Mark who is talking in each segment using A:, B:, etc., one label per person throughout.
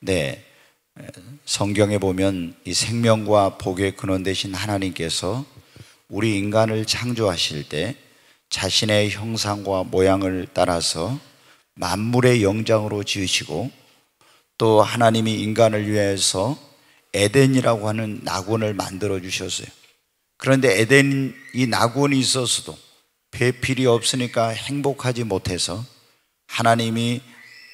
A: 네, 성경에 보면 이 생명과 복의 근원 되신 하나님께서 우리 인간을 창조하실 때 자신의 형상과 모양을 따라서 만물의 영장으로 지으시고, 또 하나님이 인간을 위해서 에덴이라고 하는 낙원을 만들어 주셨어요. 그런데 에덴 이 낙원이 있어서도 배필이 없으니까 행복하지 못해서 하나님이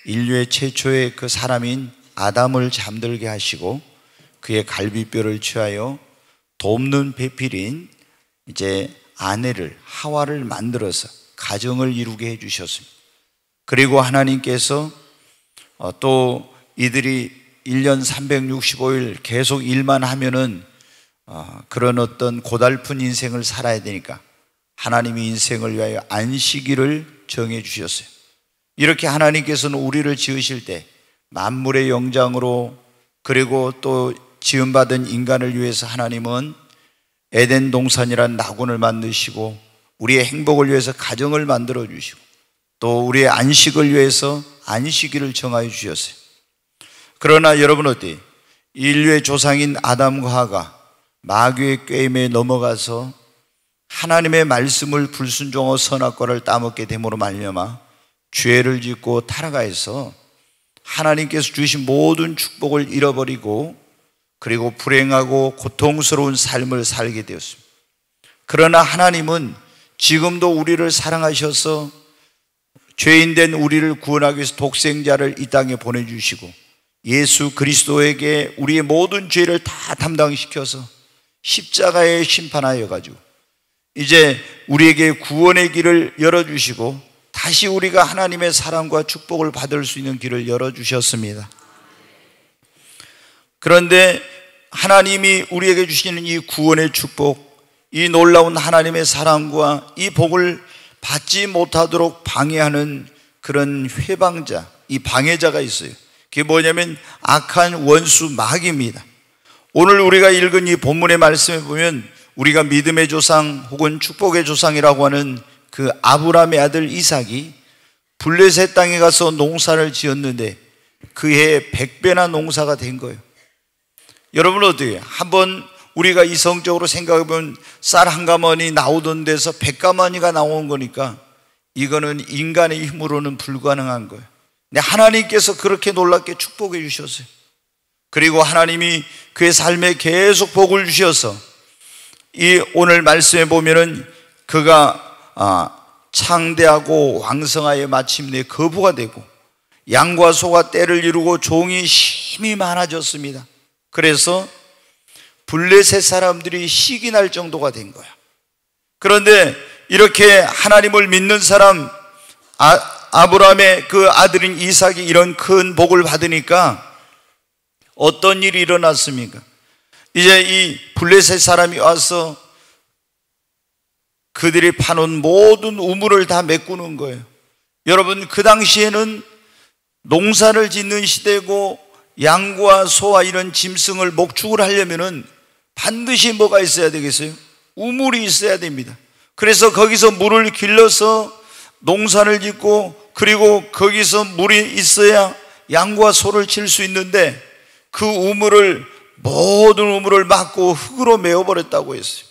A: 인류의 최초의 그 사람인 아담을 잠들게 하시고 그의 갈비뼈를 취하여 돕는 배필인 이제 아내를, 하와를 만들어서 가정을 이루게 해주셨습니다. 그리고 하나님께서 또 이들이 1년 365일 계속 일만 하면은 그런 어떤 고달픈 인생을 살아야 되니까 하나님이 인생을 위하여 안식일을 정해 주셨어요. 이렇게 하나님께서는 우리를 지으실 때 만물의 영장으로, 그리고 또 지음받은 인간을 위해서 하나님은 에덴 동산이란 낙원을 만드시고 우리의 행복을 위해서 가정을 만들어 주시고 또 우리의 안식을 위해서 안식일을 정하여 주셨어요. 그러나 여러분 어때요? 인류의 조상인 아담과 하와가 마귀의 꾀임에 넘어가서 하나님의 말씀을 불순종하고 선악과를 따먹게 됨으로 말미암아 죄를 짓고 타락하여서 하나님께서 주신 모든 축복을 잃어버리고 그리고 불행하고 고통스러운 삶을 살게 되었습니다. 그러나 하나님은 지금도 우리를 사랑하셔서 죄인된 우리를 구원하기 위해서 독생자를 이 땅에 보내주시고 예수 그리스도에게 우리의 모든 죄를 다 담당시켜서 십자가에 심판하여 가지고 이제 우리에게 구원의 길을 열어주시고 다시 우리가 하나님의 사랑과 축복을 받을 수 있는 길을 열어주셨습니다. 그런데 하나님이 우리에게 주시는 이 구원의 축복, 이 놀라운 하나님의 사랑과 이 복을 받지 못하도록 방해하는 그런 회방자, 이 방해자가 있어요. 그게 뭐냐면 악한 원수 마귀입니다. 오늘 우리가 읽은 이 본문의 말씀에 보면 우리가 믿음의 조상 혹은 축복의 조상이라고 하는 그 아브라함의 아들 이삭이 블레셋 땅에 가서 농사를 지었는데 그해 100배나 농사가 된 거예요. 여러분 어때요? 한번 우리가 이성적으로 생각해보면 쌀 한 가마니 나오던 데서 100가마니가 나온 거니까 이거는 인간의 힘으로는 불가능한 거예요. 근데 하나님께서 그렇게 놀랍게 축복해 주셨어요. 그리고 하나님이 그의 삶에 계속 복을 주셔서 이 오늘 말씀에 보면은 그가 창대하고 왕성하여 마침내 거부가 되고 양과 소가 떼를 이루고 종이 힘이 많아졌습니다. 그래서 블레셋 사람들이 시기 날 정도가 된 거야. 그런데 이렇게 하나님을 믿는 사람 아브라함의 그 아들인 이삭이 이런 큰 복을 받으니까 어떤 일이 일어났습니까? 이제 이 블레셋 사람이 와서 그들이 파놓은 모든 우물을 다 메꾸는 거예요. 여러분 그 당시에는 농사를 짓는 시대고 양과 소와 이런 짐승을 목축을 하려면은 반드시 뭐가 있어야 되겠어요? 우물이 있어야 됩니다. 그래서 거기서 물을 길러서 농사를 짓고 그리고 거기서 물이 있어야 양과 소를 칠 수 있는데 그 우물을 모든 우물을 막고 흙으로 메워버렸다고 했어요.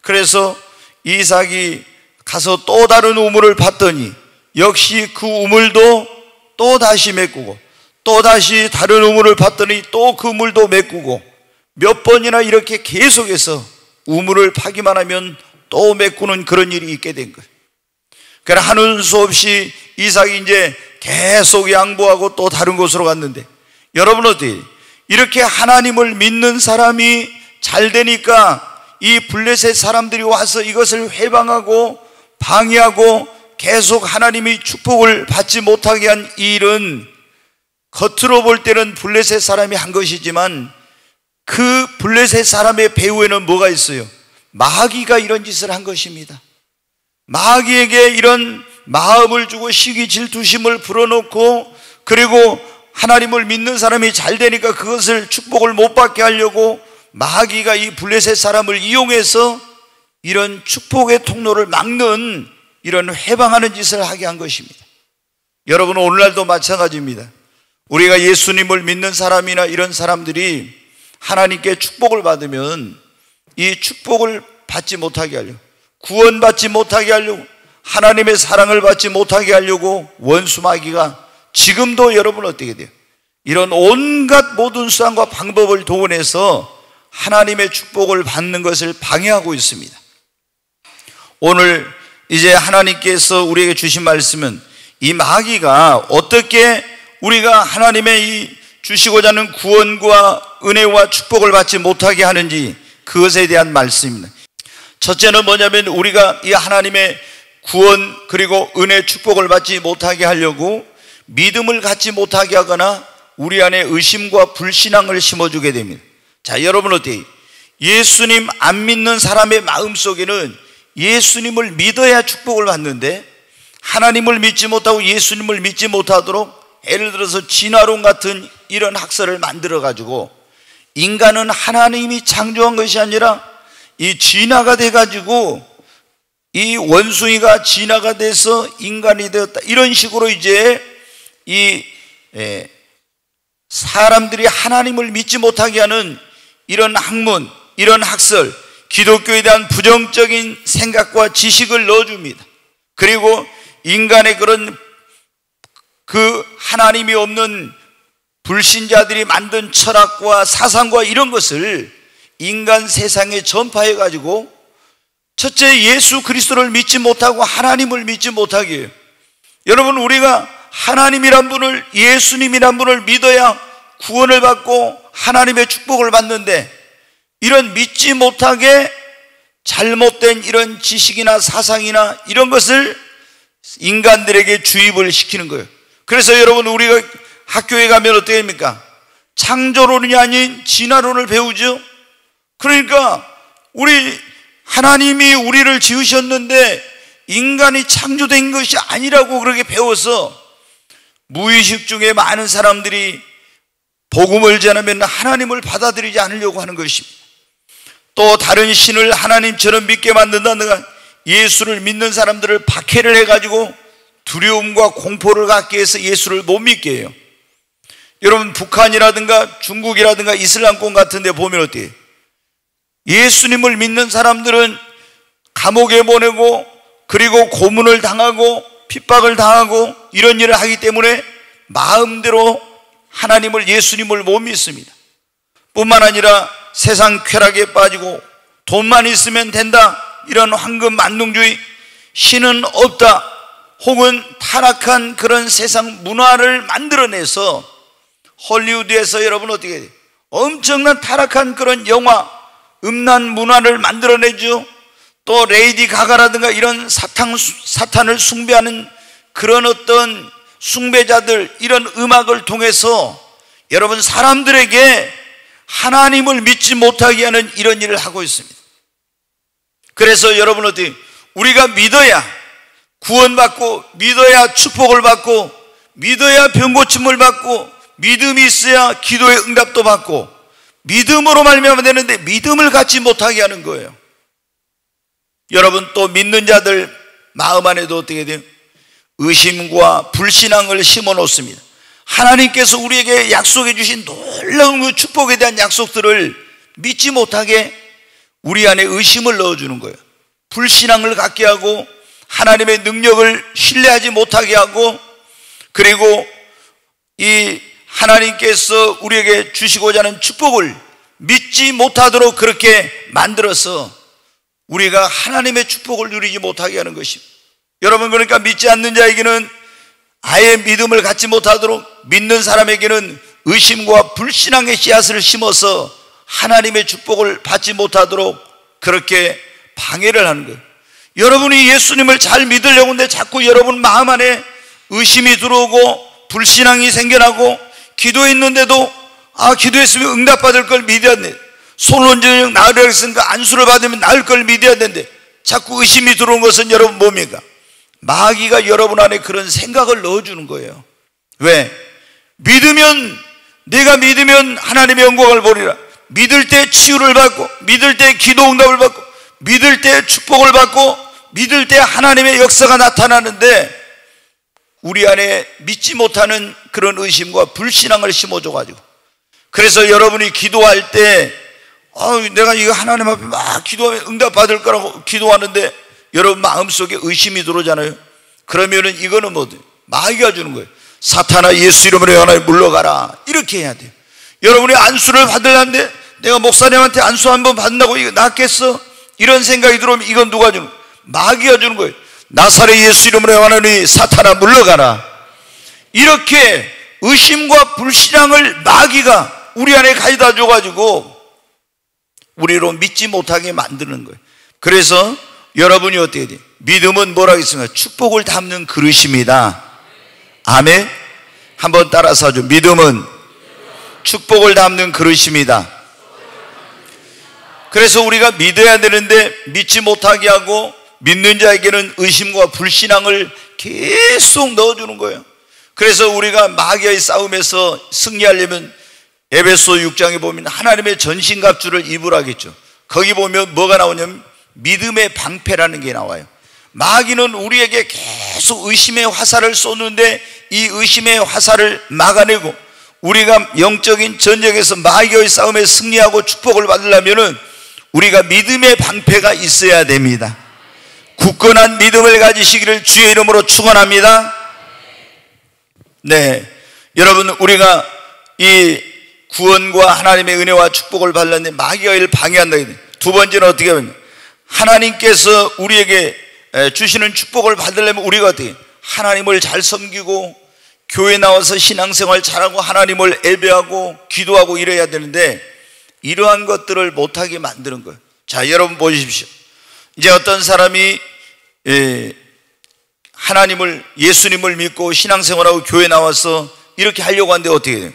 A: 그래서 이삭이 가서 또 다른 우물을 봤더니 역시 그 우물도 또 다시 메꾸고 또 다시 다른 우물을 봤더니 또 그 물도 메꾸고 몇 번이나 이렇게 계속해서 우물을 파기만 하면 또 메꾸는 그런 일이 있게 된 거예요. 그러나 하는 수 없이 이삭이 이제 계속 양보하고 또 다른 곳으로 갔는데 여러분 어때요? 이렇게 하나님을 믿는 사람이 잘 되니까 이 블레셋 사람들이 와서 이것을 회방하고 방해하고 계속 하나님이 축복을 받지 못하게 한 일은 겉으로 볼 때는 블레셋 사람이 한 것이지만 그 블레셋 사람의 배후에는 뭐가 있어요? 마귀가 이런 짓을 한 것입니다. 마귀에게 이런 마음을 주고 시기 질투심을 불어넣고 그리고 하나님을 믿는 사람이 잘 되니까 그것을 축복을 못 받게 하려고 마귀가 이 블레셋 사람을 이용해서 이런 축복의 통로를 막는 이런 해방하는 짓을 하게 한 것입니다. 여러분 오늘날도 마찬가지입니다. 우리가 예수님을 믿는 사람이나 이런 사람들이 하나님께 축복을 받으면 이 축복을 받지 못하게 하려고, 구원받지 못하게 하려고, 하나님의 사랑을 받지 못하게 하려고 원수 마귀가 지금도 여러분 어떻게 돼요? 이런 온갖 모든 수단과 방법을 동원해서 하나님의 축복을 받는 것을 방해하고 있습니다. 오늘 이제 하나님께서 우리에게 주신 말씀은 이 마귀가 어떻게 우리가 하나님의 이 주시고자 하는 구원과 은혜와 축복을 받지 못하게 하는지 그것에 대한 말씀입니다. 첫째는 뭐냐면 우리가 이 하나님의 구원 그리고 은혜 축복을 받지 못하게 하려고 믿음을 갖지 못하게 하거나 우리 안에 의심과 불신앙을 심어주게 됩니다. 자, 여러분 어때요? 예수님 안 믿는 사람의 마음속에는 예수님을 믿어야 축복을 받는데 하나님을 믿지 못하고 예수님을 믿지 못하도록 예를 들어서 진화론 같은 이런 학설을 만들어 가지고 인간은 하나님이 창조한 것이 아니라 이 진화가 돼 가지고 이 원숭이가 진화가 돼서 인간이 되었다, 이런 식으로 이제 이 사람들이 하나님을 믿지 못하게 하는 이런 학문, 이런 학설, 기독교에 대한 부정적인 생각과 지식을 넣어줍니다. 그리고 인간의 그런 그 하나님이 없는 불신자들이 만든 철학과 사상과 이런 것을 인간 세상에 전파해 가지고 첫째 예수 그리스도를 믿지 못하고 하나님을 믿지 못하게 해요. 여러분, 우리가 하나님이란 분을, 예수님이란 분을 믿어야 구원을 받고 하나님의 축복을 받는데 이런 믿지 못하게 잘못된 이런 지식이나 사상이나 이런 것을 인간들에게 주입을 시키는 거예요. 그래서 여러분, 우리가 학교에 가면 어떻게 됩니까? 창조론이 아닌 진화론을 배우죠. 그러니까 우리 하나님이 우리를 지으셨는데 인간이 창조된 것이 아니라고 그렇게 배워서 무의식 중에 많은 사람들이 복음을 전하면 하나님을 받아들이지 않으려고 하는 것입니다. 또 다른 신을 하나님처럼 믿게 만든다든가 예수를 믿는 사람들을 박해를 해가지고 두려움과 공포를 갖게 해서 예수를 못 믿게 해요. 여러분, 북한이라든가 중국이라든가 이슬람권 같은 데 보면 어때요? 예수님을 믿는 사람들은 감옥에 보내고 그리고 고문을 당하고 핍박을 당하고 이런 일을 하기 때문에 마음대로 하나님을, 예수님을 못 믿습니다. 뿐만 아니라 세상 쾌락에 빠지고 돈만 있으면 된다, 이런 황금 만능주의, 신은 없다, 혹은 타락한 그런 세상 문화를 만들어내서 헐리우드에서 여러분 어떻게 돼요? 엄청난 타락한 그런 영화, 음란 문화를 만들어내죠. 또 레이디 가가라든가 이런 사탄을 숭배하는 그런 어떤 숭배자들, 이런 음악을 통해서 여러분 사람들에게 하나님을 믿지 못하게 하는 이런 일을 하고 있습니다. 그래서 여러분 어떻게, 우리가 믿어야 구원받고 믿어야 축복을 받고 믿어야 병고침을 받고 믿음이 있어야 기도의 응답도 받고 믿음으로 말미암아 되는데 믿음을 갖지 못하게 하는 거예요. 여러분, 또 믿는 자들 마음 안에도 어떻게 돼요? 의심과 불신앙을 심어 놓습니다. 하나님께서 우리에게 약속해 주신 놀라운 그 축복에 대한 약속들을 믿지 못하게 우리 안에 의심을 넣어주는 거예요. 불신앙을 갖게 하고 하나님의 능력을 신뢰하지 못하게 하고, 그리고 이 하나님께서 우리에게 주시고자 하는 축복을 믿지 못하도록 그렇게 만들어서 우리가 하나님의 축복을 누리지 못하게 하는 것입니다. 여러분, 그러니까 믿지 않는 자에게는 아예 믿음을 갖지 못하도록, 믿는 사람에게는 의심과 불신앙의 씨앗을 심어서 하나님의 축복을 받지 못하도록 그렇게 방해를 하는 거예요. 여러분이 예수님을 잘 믿으려고 하는데 자꾸 여러분 마음 안에 의심이 들어오고 불신앙이 생겨나고, 기도했는데도 기도했으면 응답받을 걸 믿어야 돼. 손원전형 나으려고 했으니까 안수를 받으면 나을 걸 믿어야 되는데 자꾸 의심이 들어온 것은 여러분 뭡니까? 마귀가 여러분 안에 그런 생각을 넣어주는 거예요. 왜? 믿으면, 내가 믿으면 하나님의 영광을 보리라. 믿을 때 치유를 받고, 믿을 때 기도 응답을 받고, 믿을 때 축복을 받고, 믿을 때 하나님의 역사가 나타나는데 우리 안에 믿지 못하는 그런 의심과 불신앙을 심어줘가지고, 그래서 여러분이 기도할 때 내가 이거 하나님 앞에 막 기도하면 응답받을 거라고 기도하는데 여러분 마음속에 의심이 들어오잖아요. 그러면은 이거는 마귀가 주는 거예요. 사탄아, 예수 이름으로 하나님 물러가라, 이렇게 해야 돼요. 여러분이 안수를 받으려는데 내가 목사님한테 안수 한번 받는다고 이거 낫겠어? 이런 생각이 들어오면 이건 누가 주는 거예요? 마귀가 주는 거예요. 나사렛 예수 이름으로 하나님, 사탄아 물러가라. 이렇게 의심과 불신앙을 마귀가 우리 안에 가져다 줘가지고 우리로 믿지 못하게 만드는 거예요. 그래서 여러분이 어떻게 돼요? 믿음은 뭐라고 했습니까? 축복을 담는 그릇입니다. 아멘. 한번 따라서 하죠. 믿음은 축복을 담는 그릇입니다. 그래서 우리가 믿어야 되는데 믿지 못하게 하고, 믿는 자에게는 의심과 불신앙을 계속 넣어주는 거예요. 그래서 우리가 마귀의 싸움에서 승리하려면 에베소 6장에 보면 하나님의 전신갑주를 입으라겠죠. 거기 보면 뭐가 나오냐면 믿음의 방패라는 게 나와요. 마귀는 우리에게 계속 의심의 화살을 쏘는데 이 의심의 화살을 막아내고 우리가 영적인 전쟁에서 마귀의 싸움에 승리하고 축복을 받으려면 우리가 믿음의 방패가 있어야 됩니다. 굳건한 믿음을 가지시기를 주의 이름으로 축원합니다. 네, 여러분, 우리가 이 구원과 하나님의 은혜와 축복을 받는데 마귀가 이를 방해한다. 두 번째는 어떻게 하면 하나님께서 우리에게 주시는 축복을 받으려면 우리가 어떻게 하나님을 잘 섬기고 교회 나와서 신앙생활 잘하고 하나님을 예배하고 기도하고 이래야 되는데 이러한 것들을 못하게 만드는 거예요. 자, 여러분 보십시오. 이제 어떤 사람이 하나님을, 예수님을 믿고 신앙생활하고 교회 나와서 이렇게 하려고 하는데 어떻게 해요?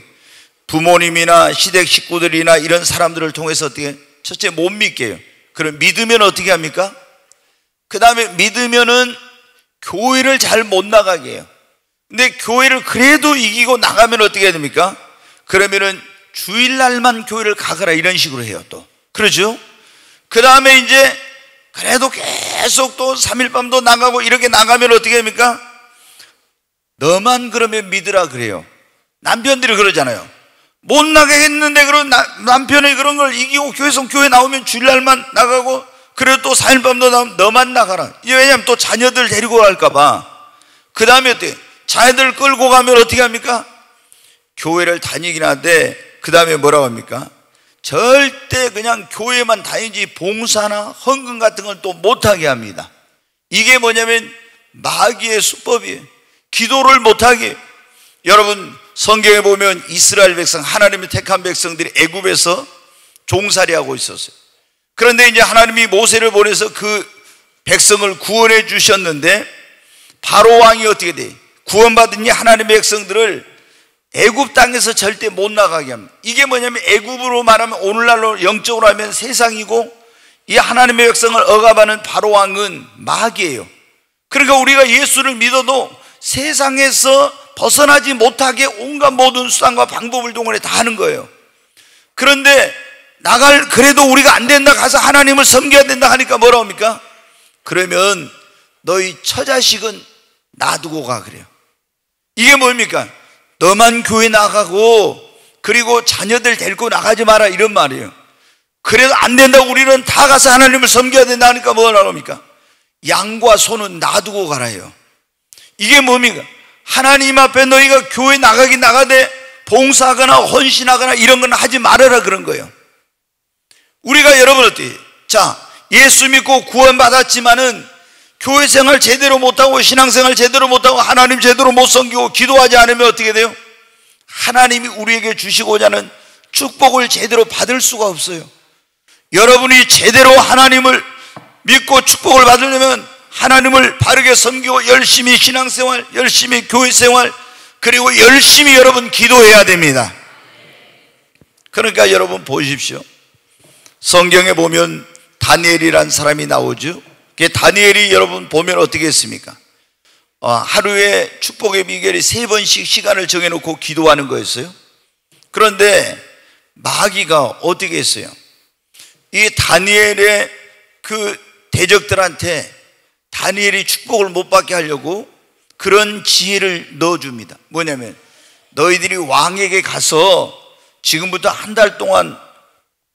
A: 부모님이나 시댁 식구들이나 이런 사람들을 통해서 어떻게, 첫째 못 믿게 해요. 그럼 믿으면 어떻게 합니까? 그 다음에 믿으면은 교회를 잘 못 나가게 해요. 근데 교회를 그래도 이기고 나가면 어떻게 해야 됩니까? 그러면은 주일날만 교회를 가거라, 이런 식으로 해요. 또 그러죠. 그 다음에 이제 그래도 계속 또 3일 밤도 나가고 이렇게 나가면 어떻게 합니까? 너만 그러면 믿으라 그래요. 남편들이 그러잖아요. 못 나게 했는데 그런 남편의 그런 걸 이기고 교회 나오면 주일날만 나가고 그래도 또 4일 밤도 나오면 너만 나가라. 왜냐하면 또 자녀들 데리고 갈까봐. 그 다음에 어떻게? 자녀들 끌고 가면 어떻게 합니까? 교회를 다니긴 하는데 그 다음에 뭐라고 합니까? 절대 그냥 교회만 다니지 봉사나 헌금 같은 건 또 못하게 합니다. 이게 뭐냐면 마귀의 수법이에요. 기도를 못하게. 여러분, 성경에 보면 이스라엘 백성, 하나님의 택한 백성들이 애굽에서 종살이하고 있었어요. 그런데 이제 하나님이 모세를 보내서 그 백성을 구원해 주셨는데 바로 왕이 어떻게 돼? 구원받은 이 하나님의 백성들을 애굽 땅에서 절대 못 나가게 합니다. 이게 뭐냐면 애굽으로 말하면 오늘날로 영적으로 하면 세상이고 이 하나님의 백성을 억압하는 바로 왕은 마귀예요. 그러니까 우리가 예수를 믿어도 세상에서 벗어나지 못하게 온갖 모든 수단과 방법을 동원해 다 하는 거예요. 그런데 그래도 우리가 안 된다, 가서 하나님을 섬겨야 된다 하니까 뭐라고 합니까? 그러면 너희 처자식은 놔두고 가 그래요. 이게 뭡니까? 너만 교회 나가고 그리고 자녀들 데리고 나가지 마라, 이런 말이에요. 그래도 안 된다고 우리는 다 가서 하나님을 섬겨야 된다 하니까 뭐라고 합니까? 양과 소는 놔두고 가라요. 이게 뭡니까? 하나님 앞에 너희가 교회 나가긴 나가되 봉사하거나 헌신하거나 이런 건 하지 말아라, 그런 거예요. 우리가 여러분 어때요? 자, 예수 믿고 구원받았지만은 교회 생활 제대로 못하고 신앙생활 제대로 못하고 하나님 제대로 못 섬기고 기도하지 않으면 어떻게 돼요? 하나님이 우리에게 주시고자 하는 축복을 제대로 받을 수가 없어요. 여러분이 제대로 하나님을 믿고 축복을 받으려면 하나님을 바르게 섬기고 열심히 신앙생활, 열심히 교회생활, 그리고 열심히 여러분 기도해야 됩니다. 그러니까 여러분 보십시오. 성경에 보면 다니엘이라는 사람이 나오죠. 다니엘이 여러분 보면 어떻게 했습니까? 하루에 축복의 비결이 3번씩 시간을 정해놓고 기도하는 거였어요. 그런데 마귀가 어떻게 했어요? 이 다니엘의 그 대적들한테 다니엘이 축복을 못 받게 하려고 그런 지혜를 넣어줍니다. 뭐냐면 너희들이 왕에게 가서 지금부터 한 달 동안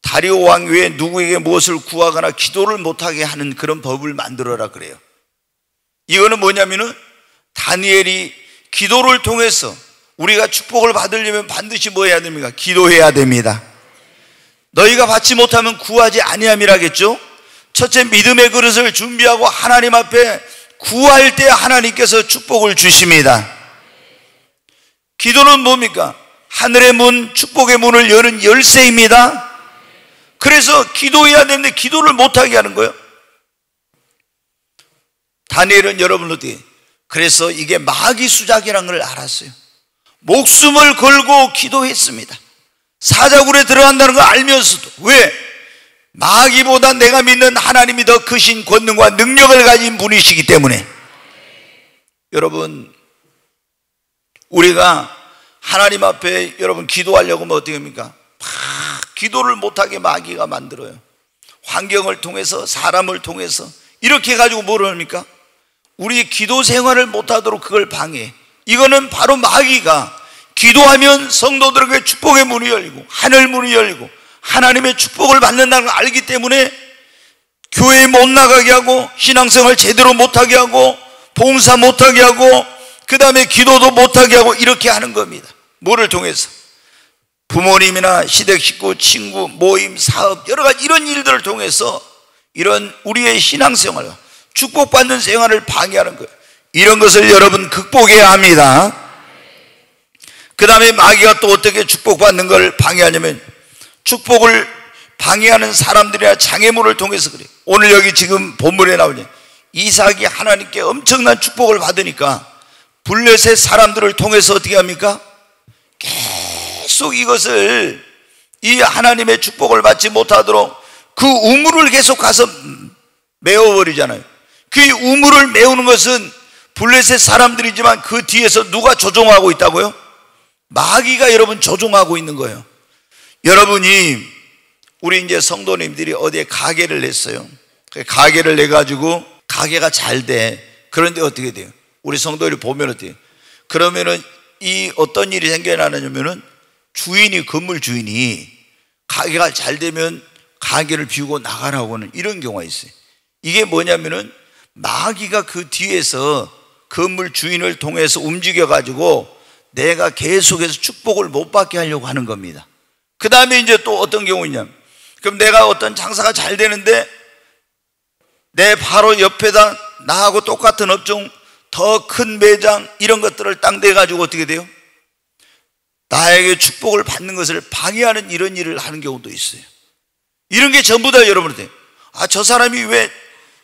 A: 다리오 왕 외에 누구에게 무엇을 구하거나 기도를 못하게 하는 그런 법을 만들어라 그래요. 이거는 뭐냐면은 다니엘이 기도를 통해서 우리가 축복을 받으려면 반드시 뭐 해야 됩니까? 기도해야 됩니다. 너희가 받지 못하면 구하지 아니함이라겠죠. 첫째, 믿음의 그릇을 준비하고 하나님 앞에 구할 때 하나님께서 축복을 주십니다. 기도는 뭡니까? 하늘의 문, 축복의 문을 여는 열쇠입니다. 그래서 기도해야 되는데 기도를 못하게 하는 거예요. 다니엘은 여러분 어떻게, 그래서 이게 마귀 수작이라는 걸 알았어요. 목숨을 걸고 기도했습니다. 사자굴에 들어간다는 걸 알면서도. 왜? 마귀보다 내가 믿는 하나님이 더 크신 권능과 능력을 가진 분이시기 때문에. 여러분, 우리가 하나님 앞에 여러분 기도하려고 하면 어떻게 합니까? 기도를 못하게 마귀가 만들어요. 환경을 통해서, 사람을 통해서 이렇게 해가지고 뭐를 합니까? 우리 기도 생활을 못하도록 그걸 방해해. 이거는 바로 마귀가 기도하면 성도들에게 축복의 문이 열리고 하늘 문이 열리고 하나님의 축복을 받는다는 걸 알기 때문에 교회에 못 나가게 하고 신앙생활 제대로 못하게 하고 봉사 못하게 하고 그 다음에 기도도 못하게 하고 이렇게 하는 겁니다. 뭐를 통해서? 부모님이나 시댁 식구, 친구, 모임, 사업 여러 가지 이런 일들을 통해서 이런 우리의 신앙생활, 축복받는 생활을 방해하는 거예요. 이런 것을 여러분 극복해야 합니다. 그 다음에 마귀가 또 어떻게 축복받는 걸 방해하냐면 축복을 방해하는 사람들이나 장애물을 통해서 그래요. 오늘 여기 지금 본문에 나오냐, 이삭이 하나님께 엄청난 축복을 받으니까 블레셋 사람들을 통해서 어떻게 합니까? 계속 이것을, 이 하나님의 축복을 받지 못하도록 그 우물을 계속 가서 메워버리잖아요. 그 우물을 메우는 것은 블레셋 사람들이지만 그 뒤에서 누가 조종하고 있다고요? 마귀가 여러분 조종하고 있는 거예요. 여러분이, 우리 이제 성도님들이 어디에 가게를 냈어요. 가게를 내가지고 가게가 잘 돼. 그런데 어떻게 돼요? 우리 성도들이 보면 어때요? 그러면은 이 어떤 일이 생겨나냐면은 주인이, 건물 주인이 가게가 잘 되면 가게를 비우고 나가라고 하는 이런 경우가 있어요. 이게 뭐냐면은 마귀가 그 뒤에서 건물 주인을 통해서 움직여가지고 내가 계속해서 축복을 못 받게 하려고 하는 겁니다. 그 다음에 이제 또 어떤 경우냐면, 그럼 내가 어떤 장사가 잘 되는데 내 바로 옆에다 나하고 똑같은 업종 더 큰 매장 이런 것들을 딱 내가지고 어떻게 돼요? 나에게 축복을 받는 것을 방해하는 이런 일을 하는 경우도 있어요. 이런 게 전부 다 여러분한테, 아, 저 사람이 왜,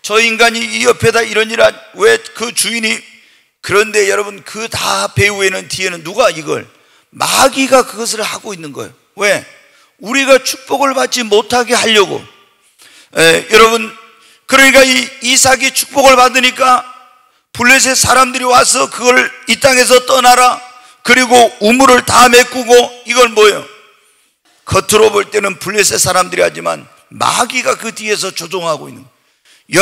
A: 저 인간이 이 옆에다 이런 일, 왜 그 주인이. 그런데 여러분 그 다 배후에는, 뒤에는 누가 이걸, 마귀가 그것을 하고 있는 거예요. 왜? 우리가 축복을 받지 못하게 하려고. 여러분, 그러니까 이 이삭이 축복을 받으니까 블레셋 사람들이 와서 그걸 이 땅에서 떠나라, 그리고 우물을 다 메꾸고, 이걸 뭐예요? 겉으로 볼 때는 블레셋 사람들이 하지만 마귀가 그 뒤에서 조종하고 있는 거예요.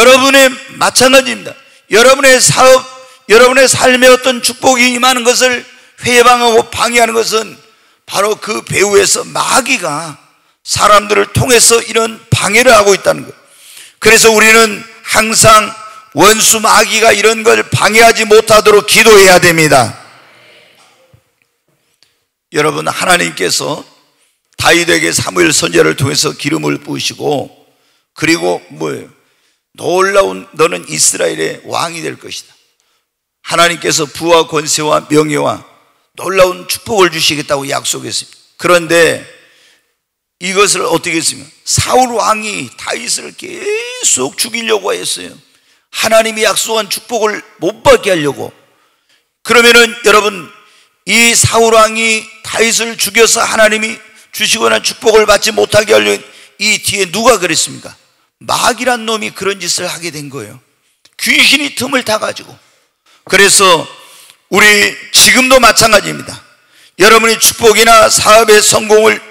A: 여러분의 마찬가지입니다. 여러분의 사업, 여러분의 삶에 어떤 축복이 임하는 것을 회방하고 방해하는 것은 바로 그 배후에서 마귀가 사람들을 통해서 이런 방해를 하고 있다는 거예요. 그래서 우리는 항상 원수 마귀가 이런 걸 방해하지 못하도록 기도해야 됩니다. 여러분, 하나님께서 다윗에게 사무엘 선지자를 통해서 기름을 부으시고, 그리고 뭐예요? 놀라운, 너는 이스라엘의 왕이 될 것이다. 하나님께서 부와 권세와 명예와 놀라운 축복을 주시겠다고 약속했습니다. 그런데 이것을 어떻게 했습니까? 사울 왕이 다윗을 계속 죽이려고 했어요. 하나님이 약속한 축복을 못 받게 하려고. 그러면은 여러분, 이 사울 왕이 다윗을 죽여서 하나님이 주시고 난 축복을 받지 못하게 하려는 이 뒤에 누가 그랬습니까? 마귀란 놈이 그런 짓을 하게 된 거예요. 귀신이 틈을 타가지고. 그래서 우리 지금도 마찬가지입니다. 여러분이 축복이나 사업의 성공을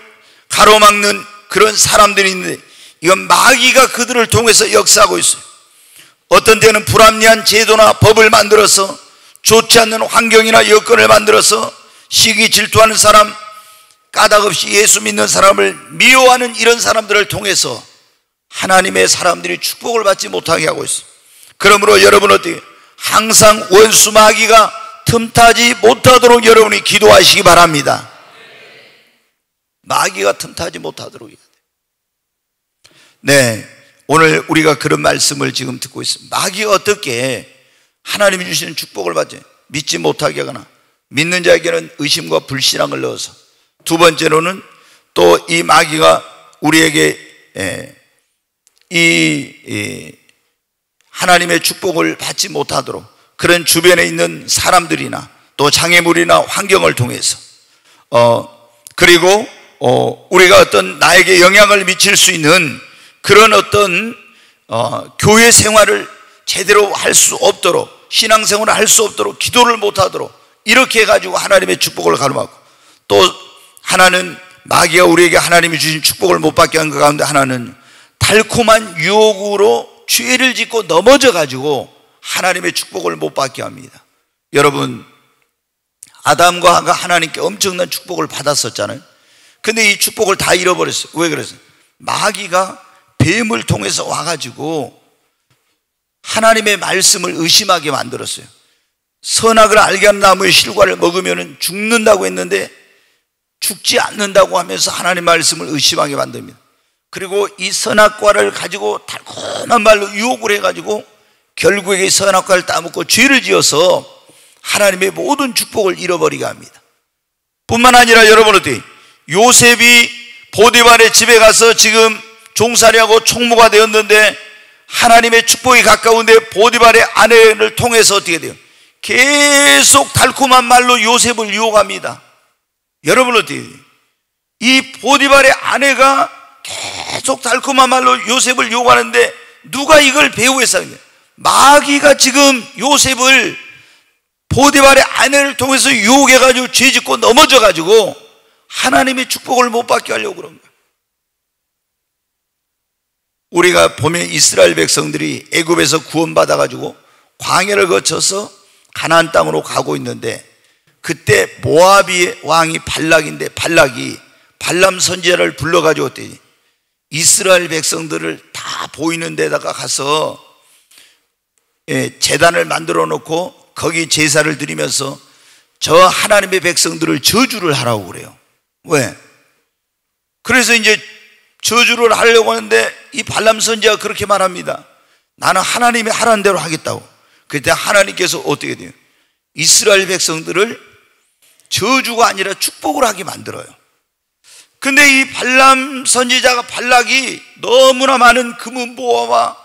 A: 가로막는 그런 사람들이 있는데, 이건 마귀가 그들을 통해서 역사하고 있어요. 어떤 때는 불합리한 제도나 법을 만들어서 좋지 않는 환경이나 여건을 만들어서 시기 질투하는 사람, 까닭없이 예수 믿는 사람을 미워하는 이런 사람들을 통해서 하나님의 사람들이 축복을 받지 못하게 하고 있어요. 그러므로 여러분 어떻게 항상 원수 마귀가 틈타지 못하도록 여러분이 기도하시기 바랍니다. 마귀가 틈타지 못하도록 해야 돼요. 네, 오늘 우리가 그런 말씀을 지금 듣고 있습니다. 마귀가 어떻게 하나님이 주시는 축복을 받지 믿지 못하게 하거나 믿는 자에게는 의심과 불신앙을 넣어서, 두 번째로는 또 이 마귀가 우리에게 이 하나님의 축복을 받지 못하도록 그런 주변에 있는 사람들이나 또 장애물이나 환경을 통해서 그리고 우리가 어떤 나에게 영향을 미칠 수 있는 그런 어떤 교회 생활을 제대로 할 수 없도록, 신앙생활을 할 수 없도록, 기도를 못하도록 이렇게 해가지고 하나님의 축복을 가로막고, 또 하나는 마귀가 우리에게 하나님이 주신 축복을 못 받게 한 것 가운데 하나는 달콤한 유혹으로 죄를 짓고 넘어져 가지고 하나님의 축복을 못 받게 합니다. 여러분, 아담과 하가 하나님께 엄청난 축복을 받았었잖아요. 근데 이 축복을 다 잃어버렸어요. 왜 그랬어요? 마귀가 뱀을 통해서 와가지고 하나님의 말씀을 의심하게 만들었어요. 선악을 알게 하는 나무의 실과를 먹으면 죽는다고 했는데 죽지 않는다고 하면서 하나님의 말씀을 의심하게 만듭니다. 그리고 이 선악과를 가지고 달콤한 말로 유혹을 해가지고 결국에 선악과를 따먹고 죄를 지어서 하나님의 모든 축복을 잃어버리게 합니다. 뿐만 아니라 여러분 어때요? 요셉이 보디발의 집에 가서 지금 종살이하고 총무가 되었는데 하나님의 축복이 가까운데 보디발의 아내를 통해서 어떻게 돼요? 계속 달콤한 말로 요셉을 유혹합니다. 여러분 어때요? 이 보디발의 아내가 계속 달콤한 말로 요셉을 유혹하는데 누가 이걸 배후에서 하냐? 마귀가 지금 요셉을 보디발의 아내를 통해서 유혹해가지고 죄짓고 넘어져가지고 하나님의 축복을 못 받게 하려고 그런 거예요. 우리가 보면 이스라엘 백성들이 애굽에서 구원받아가지고 광야를 거쳐서 가나안 땅으로 가고 있는데, 그때 모압의 왕이 발락인데 발락이 발람 선지자를 불러가지고 어때요? 이스라엘 백성들을 다 보이는 데다가 가서 제단을 만들어 놓고 거기 제사를 드리면서 저 하나님의 백성들을 저주를 하라고 그래요. 왜? 그래서 이제 저주를 하려고 하는데 이 발람 선지자가 그렇게 말합니다. 나는 하나님이 하라는 대로 하겠다고. 그때 하나님께서 어떻게 돼요? 이스라엘 백성들을 저주가 아니라 축복을 하게 만들어요. 근데 이 발람 선지자가 발락이 너무나 많은 금은보화와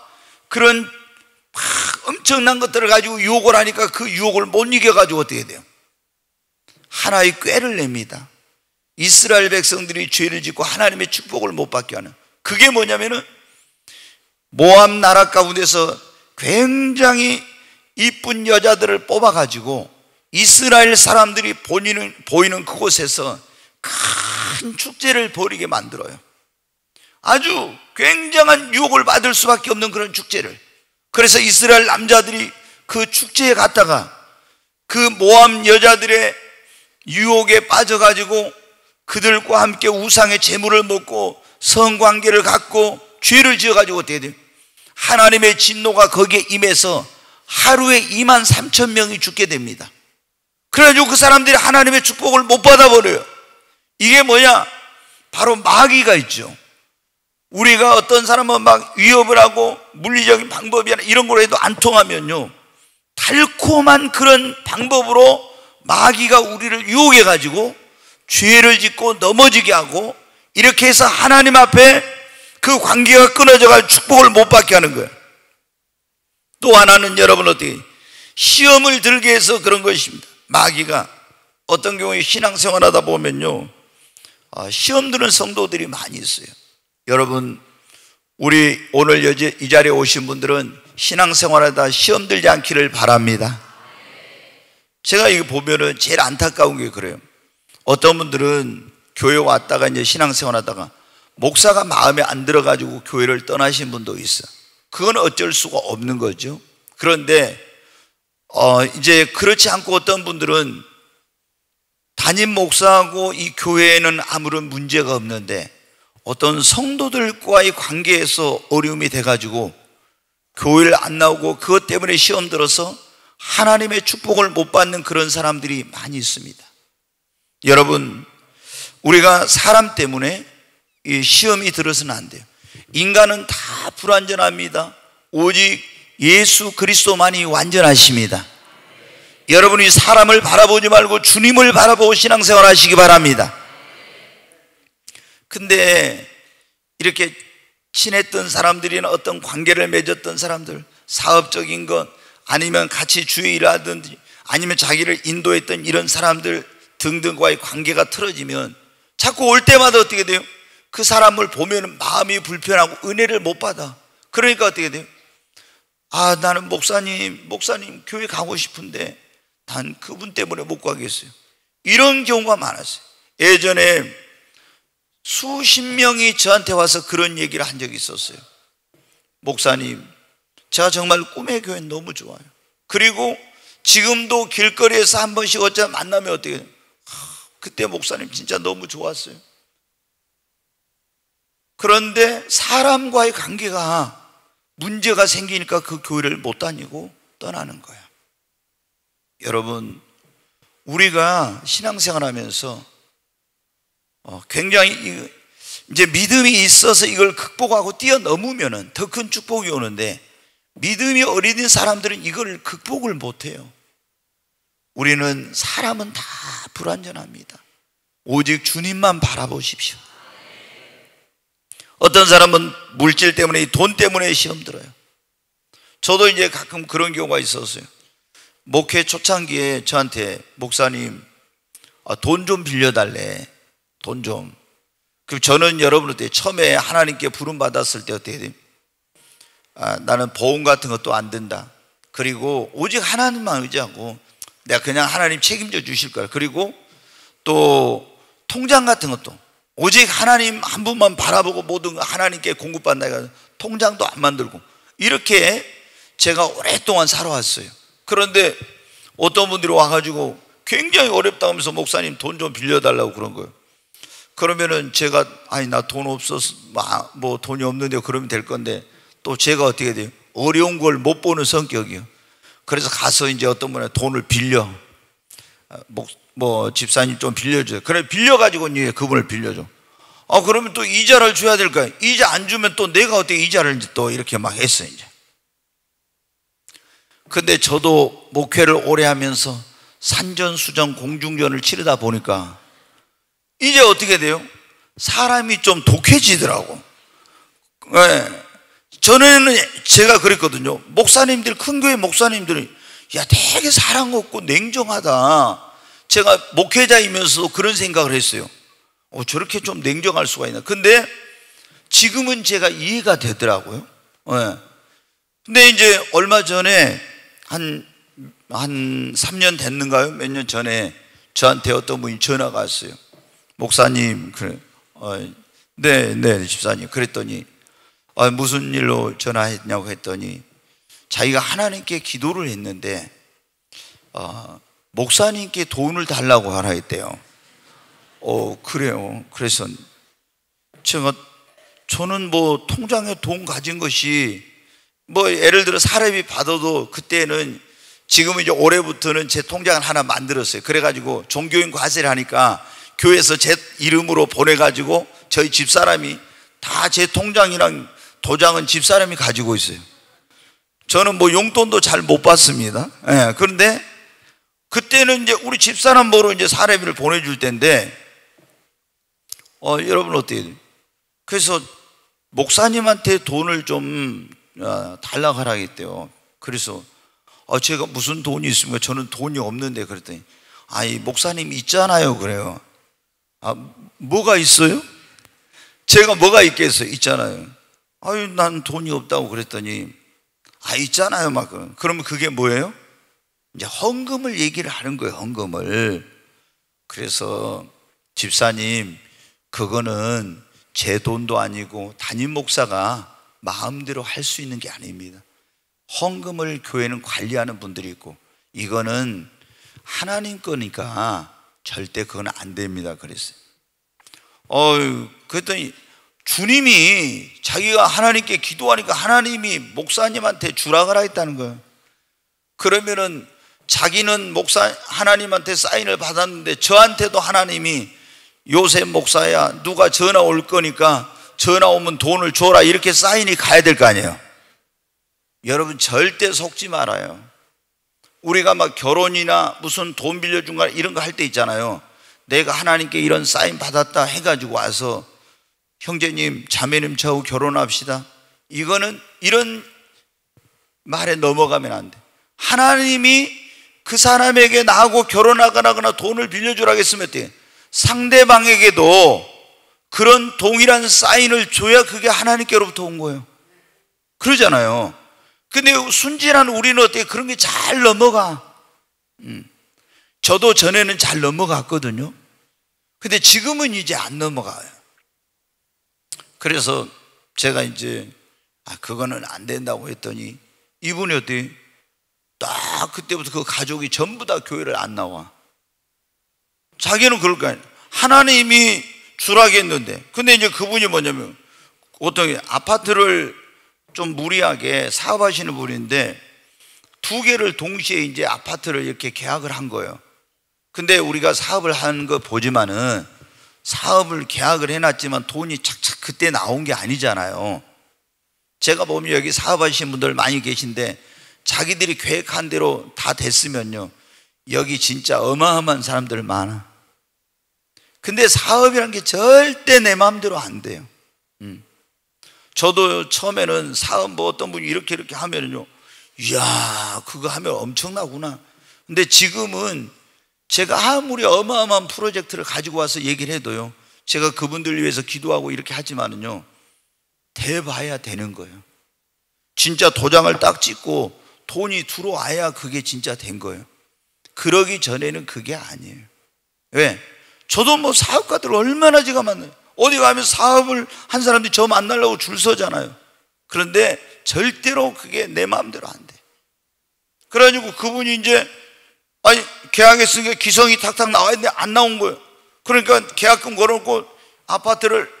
A: 그런 엄청난 것들을 가지고 유혹을 하니까 그 유혹을 못 이겨가지고 어떻게 돼요? 하나의 꾀를 냅니다. 이스라엘 백성들이 죄를 짓고 하나님의 축복을 못 받게 하는, 그게 뭐냐면은 모압 나라 가운데서 굉장히 이쁜 여자들을 뽑아가지고 이스라엘 사람들이 보이는 그곳에서 큰 축제를 벌이게 만들어요. 아주 굉장한 유혹을 받을 수밖에 없는 그런 축제를. 그래서 이스라엘 남자들이 그 축제에 갔다가 그 모압 여자들의 유혹에 빠져가지고 그들과 함께 우상의 제물을 먹고 성관계를 갖고 죄를 지어가지고 어떻게 돼요? 하나님의 진노가 거기에 임해서 하루에 23,000명이 죽게 됩니다. 그래가지고 그 사람들이 하나님의 축복을 못 받아버려요. 이게 뭐냐? 바로 마귀가 있죠. 우리가 어떤 사람은 막 위협을 하고 물리적인 방법이나 이런 걸 해도 안 통하면요, 달콤한 그런 방법으로 마귀가 우리를 유혹해가지고 죄를 짓고 넘어지게 하고, 이렇게 해서 하나님 앞에 그 관계가 끊어져가지고 축복을 못 받게 하는 거예요. 또 하나는 여러분 어떻게 시험을 들게 해서 그런 것입니다. 마귀가 어떤 경우에 신앙생활 하다 보면요, 시험 드는 성도들이 많이 있어요. 여러분, 우리 오늘 이 자리에 오신 분들은 신앙생활하다 시험 들지 않기를 바랍니다. 제가 이거 보면은 제일 안타까운 게 그래요. 어떤 분들은 교회 왔다가 이제 신앙생활 하다가 목사가 마음에 안 들어가지고 교회를 떠나신 분도 있어요. 그건 어쩔 수가 없는 거죠. 그런데 이제 그렇지 않고 어떤 분들은 담임 목사하고 이 교회에는 아무런 문제가 없는데 어떤 성도들과의 관계에서 어려움이 돼가지고 교회를 안 나오고 그것 때문에 시험 들어서 하나님의 축복을 못 받는 그런 사람들이 많이 있습니다. 여러분, 우리가 사람 때문에 이 시험이 들어서는 안 돼요. 인간은 다 불완전합니다. 오직 예수 그리스도만이 완전하십니다. 여러분이 사람을 바라보지 말고 주님을 바라보고 신앙생활 하시기 바랍니다. 근데 이렇게 친했던 사람들이나 어떤 관계를 맺었던 사람들, 사업적인 것 아니면 같이 주의 일하든지 아니면 자기를 인도했던 이런 사람들 등등과의 관계가 틀어지면 자꾸 올 때마다 어떻게 돼요? 그 사람을 보면 마음이 불편하고 은혜를 못 받아. 그러니까 어떻게 돼요? 나는 목사님 교회 가고 싶은데 단 그분 때문에 못 가겠어요. 이런 경우가 많았어요. 예전에 수십 명이 저한테 와서 그런 얘기를 한 적이 있었어요. 목사님, 제가 정말 꿈의 교회 너무 좋아요. 그리고 지금도 길거리에서 한 번씩 어쩌다 만나면 어떻게 돼요? 그때 목사님 진짜 너무 좋았어요. 그런데 사람과의 관계가 문제가 생기니까 그 교회를 못 다니고 떠나는 거예요. 여러분, 우리가 신앙생활 하면서 굉장히 이제 믿음이 있어서 이걸 극복하고 뛰어넘으면 더 큰 축복이 오는데 믿음이 어린 사람들은 이걸 극복을 못해요. 우리는 사람은 다 불완전합니다. 오직 주님만 바라보십시오. 어떤 사람은 물질 때문에, 돈 때문에 시험 들어요. 저도 이제 가끔 그런 경우가 있었어요. 목회 초창기에 저한테 목사님 돈 좀 빌려달래. 돈 좀. 그럼 저는 여러분한테 처음에 하나님께 부름 받았을 때 어떻게 돼요? 나는 보험 같은 것도 안 든다. 그리고 오직 하나님만 의지하고 내가 그냥 하나님 책임져 주실 거야. 그리고 또 통장 같은 것도 오직 하나님 한 분만 바라보고 모든 거 하나님께 공급받는다 해서 통장도 안 만들고 이렇게 제가 오랫동안 살아왔어요. 그런데 어떤 분들이 와가지고 굉장히 어렵다 하면서 목사님 돈 좀 빌려달라고 그런 거예요. 그러면은 제가 나 돈 없어서 뭐 돈이 없는데 그러면 될 건데 또 제가 어떻게 돼요? 어려운 걸 못 보는 성격이요. 그래서 가서 이제 어떤 분한테 돈을 빌려. 집사님 좀 빌려줘요. 그래 빌려가지고 이제 그분을 빌려줘. 그러면 또 이자를 줘야 될 거야. 이자 안 주면 또 내가 어떻게 이자를 또 이렇게 막 했어 이제. 근데 저도 목회를 오래 하면서 산전수전 공중전을 치르다 보니까 이제 어떻게 돼요? 사람이 좀 독해지더라고. 네. 전에는 제가 그랬거든요. 목사님들, 큰 교회 목사님들이 되게 사랑 없고 냉정하다. 제가 목회자이면서도 그런 생각을 했어요. 저렇게 좀 냉정할 수가 있나. 근데 지금은 제가 이해가 되더라고요. 네. 근데 이제 얼마 전에 한 3년 됐는가요? 몇 년 전에 저한테 어떤 분이 전화가 왔어요. 목사님, 그래. 네, 집사님. 그랬더니 무슨 일로 전화했냐고 했더니 자기가 하나님께 기도를 했는데 목사님께 돈을 달라고 하라 했대요. 그래요. 그래서 저는 뭐 통장에 돈 가진 것이 뭐 예를 들어 사례비 받아도 그때는 지금은 이제 올해부터는 제 통장을 하나 만들었어요. 그래가지고 종교인 과세를 하니까 교회에서 제 이름으로 보내가지고 저희 집사람이 다 제 통장이랑 도장은 집사람이 가지고 있어요. 저는 뭐 용돈도 잘 못 받습니다. 예, 그런데 그때는 이제 우리 집사람 보러 이제 사례비를 보내줄 텐데, 여러분 어떻게 돼요? 그래서 목사님한테 돈을 좀 달라고 하라겠대요. 그래서 제가 무슨 돈이 있습니까? 저는 돈이 없는데. 그랬더니 목사님 있잖아요. 그래요. 뭐가 있어요? 제가 뭐가 있겠어요? 있잖아요. 난 돈이 없다고 그랬더니 있잖아요. 막 그러면 그게 뭐예요? 이제 헌금을 얘기를 하는 거예요. 헌금을. 그래서 집사님, 그거는 제 돈도 아니고 담임 목사가 마음대로 할 수 있는 게 아닙니다. 헌금을 교회는 관리하는 분들이 있고 이거는 하나님 거니까 절대 그건 안 됩니다. 그랬어요. 그랬더니 주님이 자기가 하나님께 기도하니까 하나님이 목사님한테 주락을 하겠다는 거예요. 그러면은 자기는 하나님한테 사인을 받았는데 저한테도 하나님이 요셉 목사야, 누가 전화 올 거니까 전화 오면 돈을 줘라, 이렇게 사인이 가야 될 거 아니에요. 여러분 절대 속지 말아요. 우리가 막 결혼이나 무슨 돈 빌려준 거 이런 거 할 때 있잖아요. 내가 하나님께 이런 사인 받았다 해가지고 와서 형제님 자매님 저하고 결혼합시다, 이거는 이런 말에 넘어가면 안 돼. 하나님이 그 사람에게 나하고 결혼하거나 돈을 빌려주라고 했으면 어때요? 상대방에게도 그런 동일한 사인을 줘야 그게 하나님께로부터 온 거예요. 그러잖아요. 근데 순진한 우리는 어떻게 그런 게 잘 넘어가. 저도 전에는 잘 넘어갔거든요. 근데 지금은 이제 안 넘어가요. 그래서 제가 이제 그거는 안 된다고 했더니 이분이 어때요? 딱 그때부터 그 가족이 전부 다 교회를 안 나와. 자기는 그럴 거 아니에요. 하나님이 주라겠는데. 근데 이제 그분이 뭐냐면 보통 아파트를 좀 무리하게 사업하시는 분인데 2개를 동시에 이제 아파트를 이렇게 계약을 한 거예요. 근데 우리가 사업을 한 거 보지만은 사업을 계약을 해놨지만 돈이 착착 그때 나온 게 아니잖아요. 제가 보면 여기 사업하시는 분들 많이 계신데 자기들이 계획한 대로 다 됐으면요, 여기 진짜 어마어마한 사람들 많아. 근데 사업이란 게 절대 내 마음대로 안 돼요. 저도 처음에는 사업 뭐 어떤 분이 이렇게 하면은요, 이야 그거 하면 엄청나구나. 근데 지금은 제가 아무리 어마어마한 프로젝트를 가지고 와서 얘기를 해도요, 제가 그분들 위해서 기도하고 이렇게 하지만은요, 돼봐야 되는 거예요. 진짜 도장을 딱 찍고 돈이 들어와야 그게 진짜 된 거예요. 그러기 전에는 그게 아니에요. 왜? 저도 뭐 사업가들 얼마나 제가 만나요. 어디 가면 사업을 한 사람들이 저 만나려고 줄 서잖아요. 그런데 절대로 그게 내 마음대로 안 돼. 그래가지고 그분이 이제 계약했으니까 기성이 탁탁 나와야 되는데 안 나온 거예요. 그러니까 계약금 걸어놓고 아파트를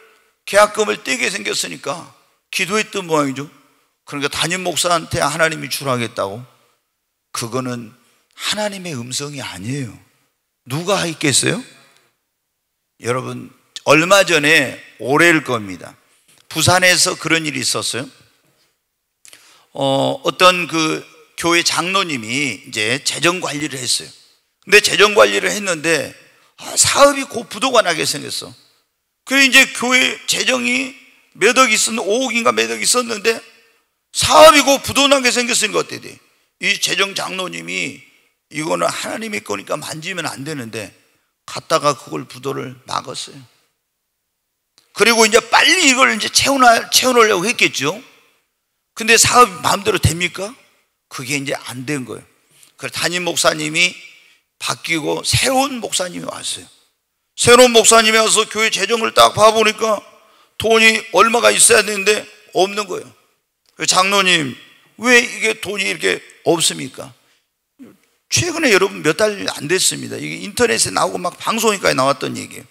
A: 계약금을 떼게 생겼으니까 기도했던 모양이죠. 그러니까 담임 목사한테 하나님이 주라겠다고. 그거는 하나님의 음성이 아니에요. 누가 했겠어요? 여러분 얼마 전에 올해일 겁니다. 부산에서 그런 일이 있었어요. 어떤 그 교회 장로님이 이제 재정 관리를 했어요. 근데 재정 관리를 했는데 사업이 곧 부도가 나게 생겼어. 그래서 이제 교회 재정이 몇 억 있었는데 5억인가 몇 억 있었는데 사업이 곧 부도 나게 생겼으니까 어때야 돼? 이 재정 장로님이 이거는 하나님의 거니까 만지면 안 되는데 갔다가 그걸 부도를 막았어요. 그리고 이제 빨리 이걸 이제 채워놓으려고 했겠죠. 근데 사업이 마음대로 됩니까? 그게 이제 안 된 거예요. 그래서 담임 목사님이 바뀌고 새로운 목사님이 왔어요. 새로운 목사님이 와서 교회 재정을 딱 봐보니까 돈이 얼마가 있어야 되는데 없는 거예요. 장로님, 왜 이게 돈이 이렇게 없습니까? 최근에 여러분 몇 달 안 됐습니다. 이게 인터넷에 나오고 막 방송에까지 나왔던 얘기예요.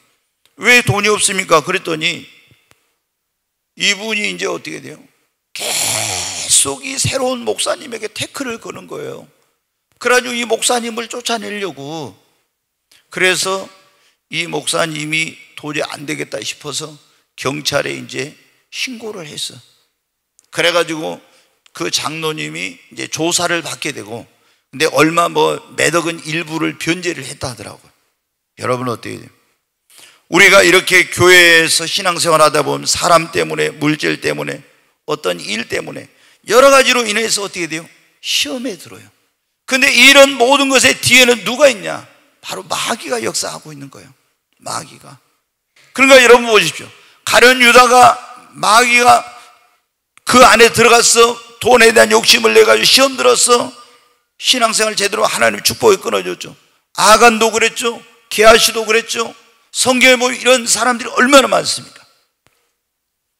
A: 왜 돈이 없습니까? 그랬더니 이분이 이제 어떻게 돼요? 계속 이 새로운 목사님에게 태클을 거는 거예요. 그래가지고 이 목사님을 쫓아내려고. 그래서 이 목사님이 도저히 안 되겠다 싶어서 경찰에 이제 신고를 했어. 그래가지고 그 장로님이 이제 조사를 받게 되고, 근데 얼마 몇 억은 일부를 변제를 했다 하더라고요. 여러분 어떻게 돼요? 우리가 이렇게 교회에서 신앙생활 하다 보면 사람 때문에, 물질 때문에, 어떤 일 때문에 여러 가지로 인해서 어떻게 돼요? 시험에 들어요. 근데 이런 모든 것의 뒤에는 누가 있냐? 바로 마귀가 역사하고 있는 거예요. 마귀가. 그러니까 여러분 보십시오. 가룟 유다가 마귀가 그 안에 들어가서 돈에 대한 욕심을 내가지고 시험 들었어. 신앙생활 제대로 하나님 축복이 끊어졌죠. 아간도 그랬죠. 게하시도 그랬죠. 성경에 보면 이런 사람들이 얼마나 많습니까?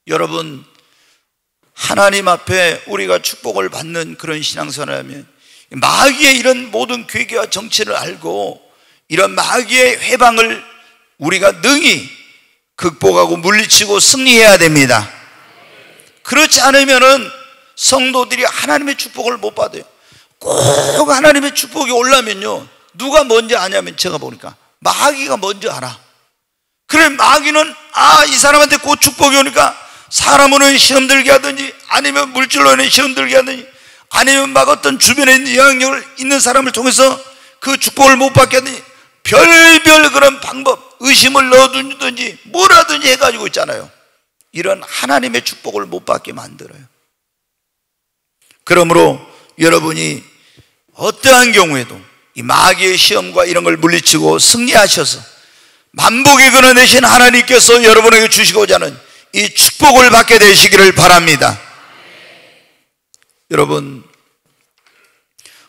A: 여러분, 하나님 앞에 우리가 축복을 받는 그런 신앙생활을 하면 마귀의 이런 모든 괴계와 정체를 알고 이런 마귀의 회방을 우리가 능히 극복하고 물리치고 승리해야 됩니다. 그렇지 않으면은 성도들이 하나님의 축복을 못 받아요. 꼭 하나님의 축복이 오려면요, 누가 먼저 아냐면 제가 보니까 마귀가 먼저 알아. 그래, 마귀는 이 사람한테 곧 축복이 오니까 사람으로 시험 들게 하든지, 아니면 물질로 인해 시험 들게 하든지, 아니면 막 어떤 주변에 있는 영향력을 있는 사람을 통해서 그 축복을 못 받게 하든지, 별별 그런 방법, 의심을 넣어두든지 뭐라든지 해가지고 있잖아요. 이런 하나님의 축복을 못 받게 만들어요. 그러므로 여러분이 어떠한 경우에도 이 마귀의 시험과 이런 걸 물리치고 승리하셔서 만복의 근원 되신 하나님께서 여러분에게 주시고자 하는 이 축복을 받게 되시기를 바랍니다. 여러분,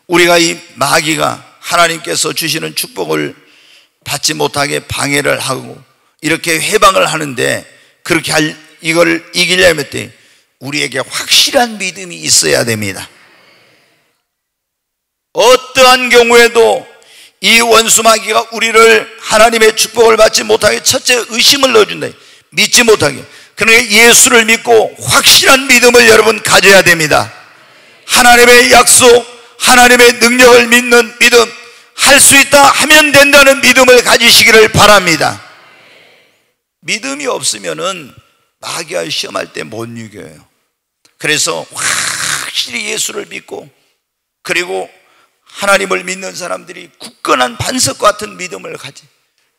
A: 우리가 이 마귀가 하나님께서 주시는 축복을 받지 못하게 방해를 하고 이렇게 회방을 하는데, 그렇게 이걸 이기려면 우리에게 확실한 믿음이 있어야 됩니다. 어떠한 경우에도 이 원수 마귀가 우리를 하나님의 축복을 받지 못하게 첫째 의심을 넣어준다. 믿지 못하게. 그러니까 예수를 믿고 확실한 믿음을 여러분 가져야 됩니다. 하나님의 약속, 하나님의 능력을 믿는 믿음, 할 수 있다 하면 된다는 믿음을 가지시기를 바랍니다. 믿음이 없으면은 마귀와 시험할 때 못 이겨요. 그래서 확실히 예수를 믿고, 그리고 하나님을 믿는 사람들이 굳건한 반석 같은 믿음을 가지,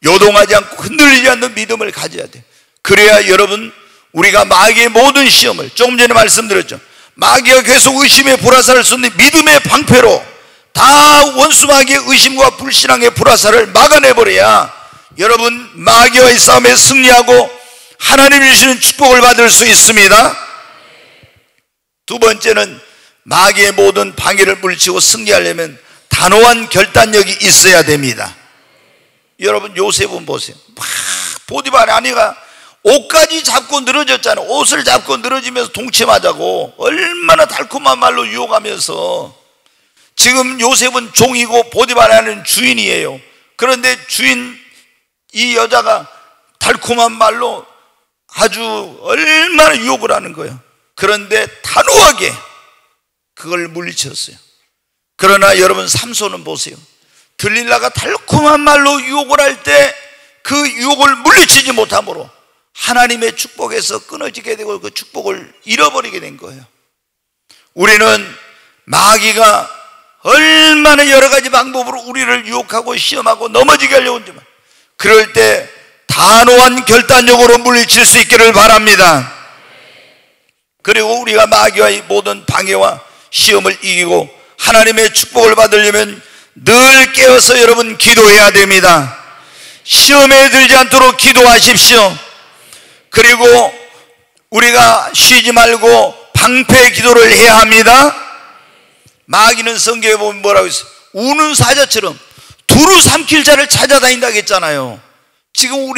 A: 요동하지 않고 흔들리지 않는 믿음을 가져야 돼. 그래야 여러분, 우리가 마귀의 모든 시험을, 조금 전에 말씀드렸죠, 마귀가 계속 의심의 불화살을 쏘는 믿음의 방패로 다 원수 마귀의 의심과 불신앙의 불화살을 막아내버려야 여러분 마귀와의 싸움에 승리하고 하나님이 주시는 축복을 받을 수 있습니다. 두 번째는 마귀의 모든 방해를 물리치고 승리하려면 단호한 결단력이 있어야 됩니다. 여러분, 요셉은 보세요. 보디발의 아내가 옷까지 잡고 늘어졌잖아요. 옷을 잡고 늘어지면서 동침하자고 얼마나 달콤한 말로 유혹하면서, 지금 요셉은 종이고 보디발의 아내는 주인이에요. 그런데 주인 이 여자가 달콤한 말로 아주 얼마나 유혹을 하는 거예요. 그런데 단호하게 그걸 물리쳤어요. 그러나 여러분, 삼손은 보세요. 들릴라가 달콤한 말로 유혹을 할 때 그 유혹을 물리치지 못함으로 하나님의 축복에서 끊어지게 되고 그 축복을 잃어버리게 된 거예요. 우리는 마귀가 얼마나 여러 가지 방법으로 우리를 유혹하고 시험하고 넘어지게 하려고 하지만, 그럴 때 단호한 결단력으로 물리칠 수 있기를 바랍니다. 그리고 우리가 마귀와의 모든 방해와 시험을 이기고 하나님의 축복을 받으려면 늘 깨어서 여러분 기도해야 됩니다. 시험에 들지 않도록 기도하십시오. 그리고 우리가 쉬지 말고 방패 기도를 해야 합니다. 마귀는 성경에 보면 뭐라고 했어요? 우는 사자처럼 두루 삼킬 자를 찾아다닌다고 했잖아요. 지금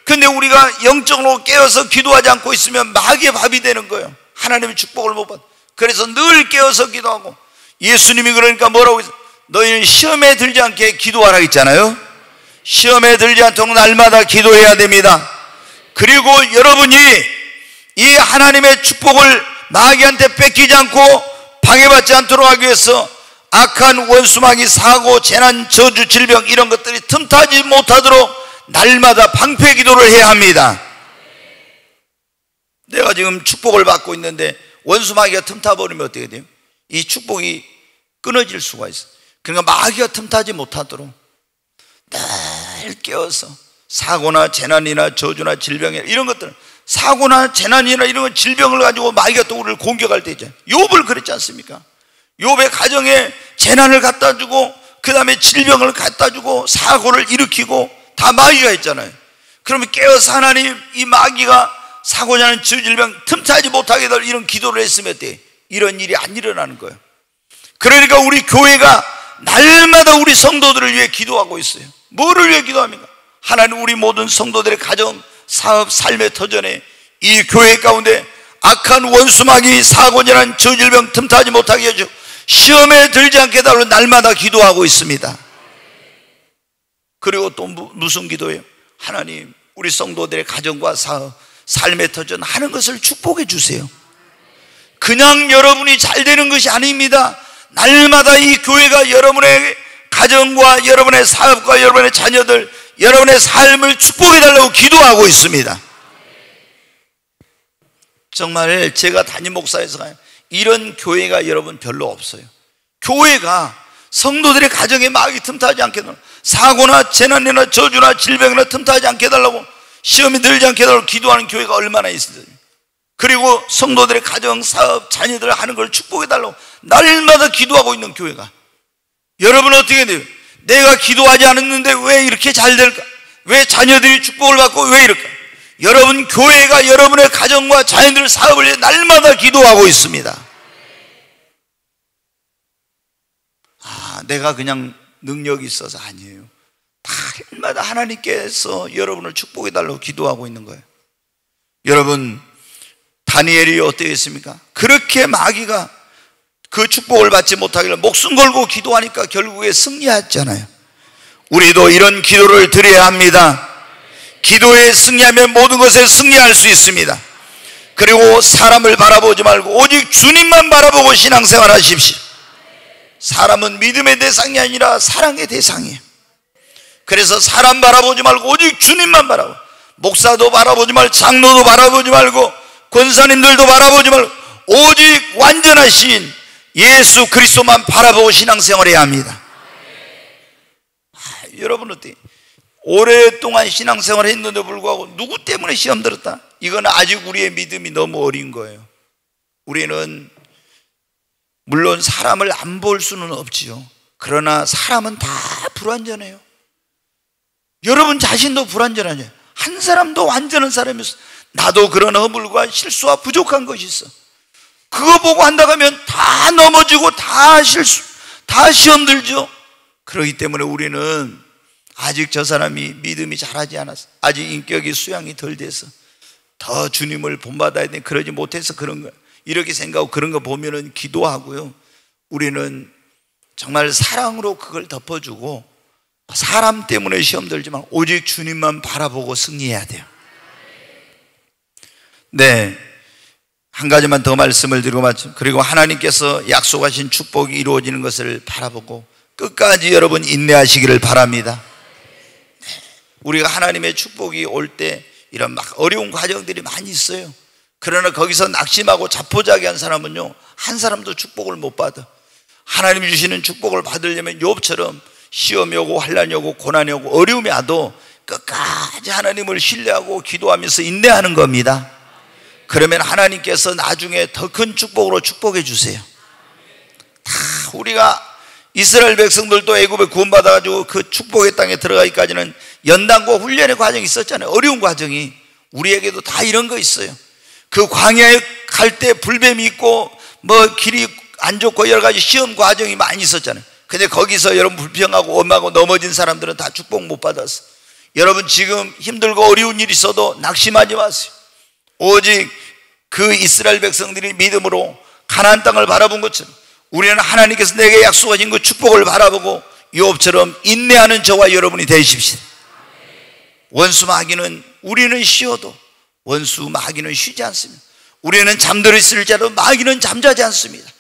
A: 근데 우리가 영적으로 깨어서 기도하지 않고 있으면 마귀의 밥이 되는 거예요. 하나님의 축복을 못 받아. 그래서 늘 깨어서 기도하고, 예수님이 그러니까 뭐라고 했어요? 너희는 시험에 들지 않게 기도하라 했잖아요. 시험에 들지 않도록 날마다 기도해야 됩니다. 그리고 여러분이 이 하나님의 축복을 마귀한테 뺏기지 않고 방해받지 않도록 하기 위해서 악한 원수 마귀, 사고, 재난, 저주, 질병 이런 것들이 틈타지 못하도록 날마다 방패 기도를 해야 합니다. 내가 지금 축복을 받고 있는데 원수 마귀가 틈타버리면 어떻게 돼요? 이 축복이 끊어질 수가 있어요. 그러니까 마귀가 틈타지 못하도록 늘 깨어서 사고나 재난이나 저주나 질병이나 이런 것들, 사고나 재난이나 이런 질병을 가지고 마귀가 또 우리를 공격할 때 있잖아요. 욥을 그랬지 않습니까? 욥의 가정에 재난을 갖다 주고 그 다음에 질병을 갖다 주고 사고를 일으키고 다 마귀가 했잖아요. 그러면 깨어서 하나님, 이 마귀가 사고냐는 질병 틈타지 못하게 될 이런 기도를 했으면 어때? 이런 일이 안 일어나는 거예요. 그러니까 우리 교회가 날마다 우리 성도들을 위해 기도하고 있어요. 뭐를 위해 기도합니까? 하나님, 우리 모든 성도들의 가정, 사업, 삶의 터전에 이 교회 가운데 악한 원수마귀, 사고냐는 저질병 틈타지 못하게 해주고 시험에 들지 않게 해달라고 날마다 기도하고 있습니다. 그리고 또 무슨 기도예요? 하나님, 우리 성도들의 가정과 사업, 삶의 터전 하는 것을 축복해 주세요. 그냥 여러분이 잘 되는 것이 아닙니다. 날마다 이 교회가 여러분의 가정과 여러분의 사업과 여러분의 자녀들, 여러분의 삶을 축복해 달라고 기도하고 있습니다. 정말 제가 담임 목사에서 이런 교회가 여러분 별로 없어요. 교회가 성도들의 가정에 마귀 틈타지 않게 해달라고, 사고나 재난이나 저주나 질병이나 틈타지 않게 해달라고, 시험이 들지 않게 해달라고 기도하는 교회가 얼마나 있어요. 그리고 성도들의 가정, 사업, 자녀들 하는 걸 축복해 달라고 날마다 기도하고 있는 교회가, 여러분 어떻게 돼요? 내가 기도하지 않았는데 왜 이렇게 잘 될까? 왜 자녀들이 축복을 받고 왜 이럴까? 여러분 교회가 여러분의 가정과 자녀들 사업을 위해 날마다 기도하고 있습니다. 내가 그냥 능력이 있어서 아니에요. 날마다 하나님께서 여러분을 축복해 달라고 기도하고 있는 거예요. 여러분, 다니엘이 어떻게 했습니까? 그렇게 마귀가 그 축복을 받지 못하길래 목숨 걸고 기도하니까 결국에 승리했잖아요. 우리도 이런 기도를 드려야 합니다. 기도에 승리하면 모든 것에 승리할 수 있습니다. 그리고 사람을 바라보지 말고 오직 주님만 바라보고 신앙생활 하십시오. 사람은 믿음의 대상이 아니라 사랑의 대상이에요. 그래서 사람 바라보지 말고 오직 주님만 바라보, 목사도 바라보지 말고 장로도 바라보지 말고 권사님들도 바라보지 말고 오직 완전하신 예수 그리스도만 바라보고 신앙생활해야 합니다. 여러분 어때요? 오랫동안 신앙생활을 했는데 불구하고 누구 때문에 시험 들었다? 이건 아직 우리의 믿음이 너무 어린 거예요. 우리는 물론 사람을 안 볼 수는 없지요. 그러나 사람은 다 불완전해요. 여러분 자신도 불완전하냐? 한 사람도 완전한 사람이 없어. 나도 그런 허물과 실수와 부족한 것이 있어. 그거 보고 한다고 하면 다 넘어지고 다 실수, 다 시험 들죠. 그렇기 때문에 우리는 아직 저 사람이 믿음이 자라지 않았어. 아직 인격이 수양이 덜 돼서 더 주님을 본받아야 돼. 그러지 못해서 그런 거야. 이렇게 생각하고 그런 거 보면은 기도하고요. 우리는 정말 사랑으로 그걸 덮어주고 사람 때문에 시험 들지만 오직 주님만 바라보고 승리해야 돼요. 네, 한 가지만 더 말씀을 드리고 마치고, 그리고 하나님께서 약속하신 축복이 이루어지는 것을 바라보고 끝까지 여러분 인내하시기를 바랍니다. 우리가 하나님의 축복이 올 때 이런 막 어려운 과정들이 많이 있어요. 그러나 거기서 낙심하고 자포자기한 사람은요, 한 사람도 축복을 못 받아. 하나님이 주시는 축복을 받으려면 욥처럼 시험이 오고 환난이 오고 고난이 오고 어려움이 와도 끝까지 하나님을 신뢰하고 기도하면서 인내하는 겁니다. 그러면 하나님께서 나중에 더 큰 축복으로 축복해 주세요. 다 우리가 이스라엘 백성들도 애굽에 구원받아가지고 그 축복의 땅에 들어가기까지는 연단과 훈련의 과정이 있었잖아요. 어려운 과정이. 우리에게도 다 이런 거 있어요. 그 광야에 갈 때 불뱀이 있고 뭐 길이 안 좋고 여러 가지 시험 과정이 많이 있었잖아요. 근데 거기서 여러분 불평하고 엄하고 넘어진 사람들은 다 축복 못 받았어. 여러분 지금 힘들고 어려운 일이 있어도 낙심하지 마세요. 오직 그 이스라엘 백성들이 믿음으로 가나안 땅을 바라본 것처럼 우리는 하나님께서 내게 약속하신 그 축복을 바라보고 욥처럼 인내하는 저와 여러분이 되십시오. 원수 마귀는 우리는 쉬어도 원수 마귀는 쉬지 않습니다. 우리는 잠들어 있을지라도 마귀는 잠자지 않습니다.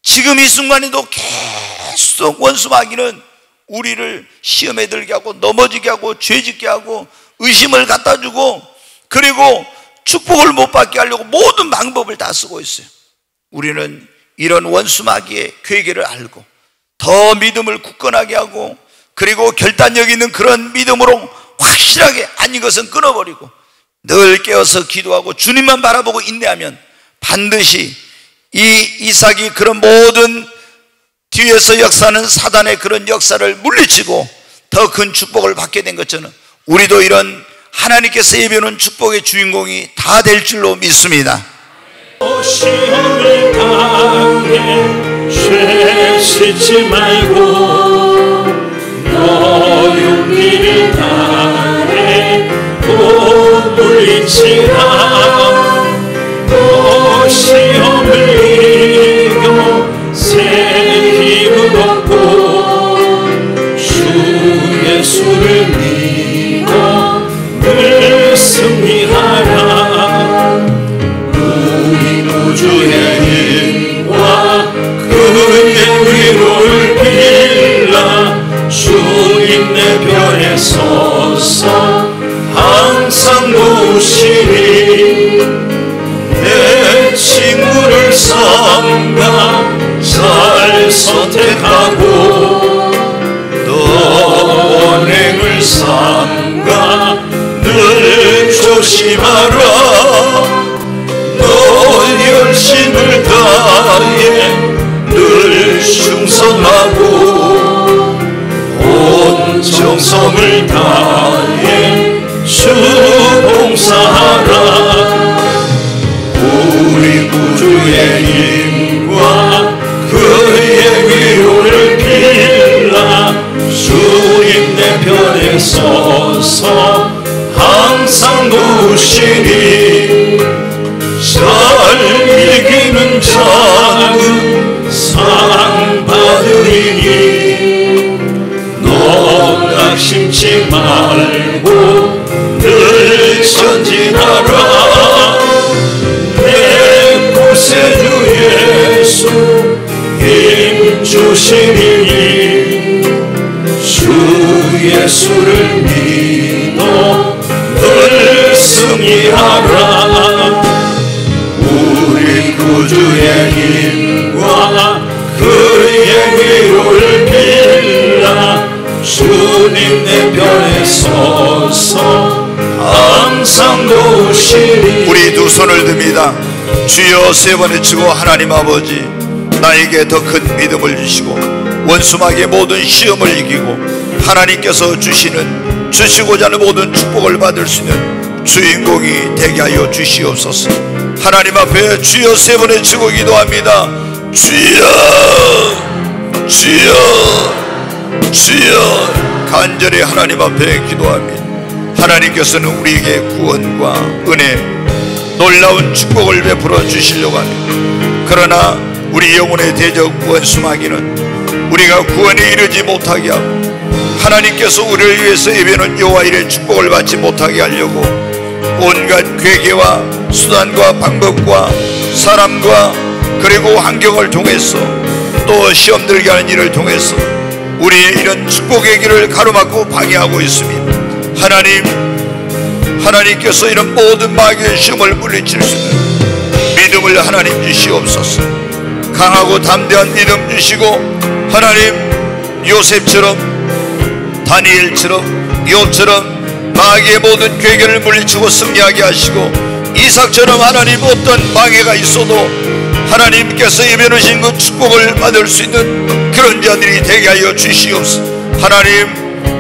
A: 지금 이 순간에도 계속 원수 마귀는 우리를 시험에 들게 하고 넘어지게 하고 죄짓게 하고 의심을 갖다 주고 그리고 축복을 못 받게 하려고 모든 방법을 다 쓰고 있어요. 우리는 이런 원수 마귀의 괴계를 알고 더 믿음을 굳건하게 하고 그리고 결단력 있는 그런 믿음으로 확실하게 아닌 것은 끊어버리고 늘 깨어서 기도하고 주님만 바라보고 인내하면 반드시 이 이삭이 그런 모든 뒤에서 역사하는 사단의 그런 역사를 물리치고 더 큰 축복을 받게 된 것처럼 우리도 이런 하나님께서 예비하는 축복의 주인공이 다 될 줄로 믿습니다.
B: 시험을 당해 죄 씻지 말고 너 용기를 다해 또 물리치라. 너 시험을 이겨 위로를 빌라 주님 내 편에 서서 항상 도우시니 내 친구를 삼가 잘 선택하고 너 원행을 삼가 늘 조심하라 너 열심을 다해 늘 충성하고 온 정성을 다해 주 봉사하라 우리 구주의 힘과 그의 위로를 빌라 주님 내 편에 서서 항상 도우시니 잘 이기는 자는 상 받으리니 너 낙심치 말고 늘 전진하라 내 구세주 예수 힘 주시니 주 예수를 믿어 늘 승리하라 우리 구주의 힘과 그의 위로를 빌라 주님 내 편에 서서 항상 도우시니
A: 우리 두 손을 듭니다. 주여 세 번 외치고 하나님 아버지 나에게 더 큰 믿음을 주시고 원수마귀의 모든 시험을 이기고 하나님께서 주시고자 하는 모든 축복을 받을 수 있는 주인공이 되게 하여 주시옵소서. 하나님 앞에 주여 세 번 외치고 기도합니다. 주여 주여 주여 간절히 하나님 앞에 기도합니다. 하나님께서는 우리에게 구원과 은혜 놀라운 축복을 베풀어 주시려고 합니다. 그러나 우리 영혼의 대적 원수마귀는 우리가 구원에 이르지 못하게 하고 하나님께서 우리를 위해서 예배하는 여호와의 축복을 받지 못하게 하려고 온갖 괴계와 수단과 방법과 사람과 그리고 환경을 통해서 또 시험 들게 하는 일을 통해서 우리의 이런 축복의 길을 가로막고 방해하고 있습니다. 하나님께서 이런 모든 마귀의 시험을 물리칠 수 있는 믿음을 하나님 주시옵소서. 강하고 담대한 믿음 주시고 하나님 요셉처럼 다니엘처럼 욥처럼 마귀의 모든 괴계를 물리치고 승리하게 하시고 이삭처럼 하나님 어떤 방해가 있어도 하나님께서 예배하신 그 축복을 받을 수 있는 그런 자들이 되게 하여 주시옵소서. 하나님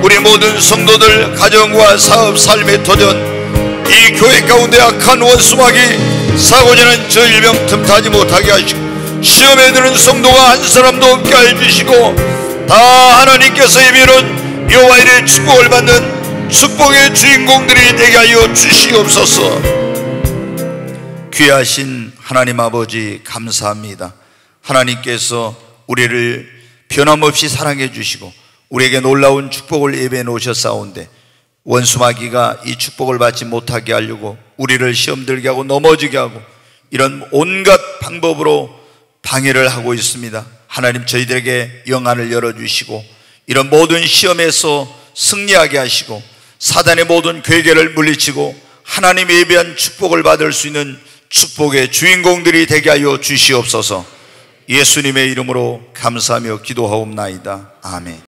A: 우리 모든 성도들 가정과 사업 삶의 도전 이 교회 가운데 악한 원수마귀 사고자는 저 일병 틈타지 못하게 하시고 시험에 드는 성도가 한 사람도 없게 해주시고 다 하나님께서 예배하는 여호와의 축복을 받는 축복의 주인공들이 되게 하여 주시옵소서. 귀하신 하나님 아버지 감사합니다. 하나님께서 우리를 변함없이 사랑해 주시고 우리에게 놀라운 축복을 예배해 놓으셨사온데 원수마귀가 이 축복을 받지 못하게 하려고 우리를 시험 들게 하고 넘어지게 하고 이런 온갖 방법으로 방해를 하고 있습니다. 하나님 저희들에게 영안을 열어주시고 이런 모든 시험에서 승리하게 하시고 사단의 모든 괴계를 물리치고 하나님의 예배한 축복을 받을 수 있는 축복의 주인공들이 되게 하여 주시옵소서. 예수님의 이름으로 감사하며 기도하옵나이다. 아멘.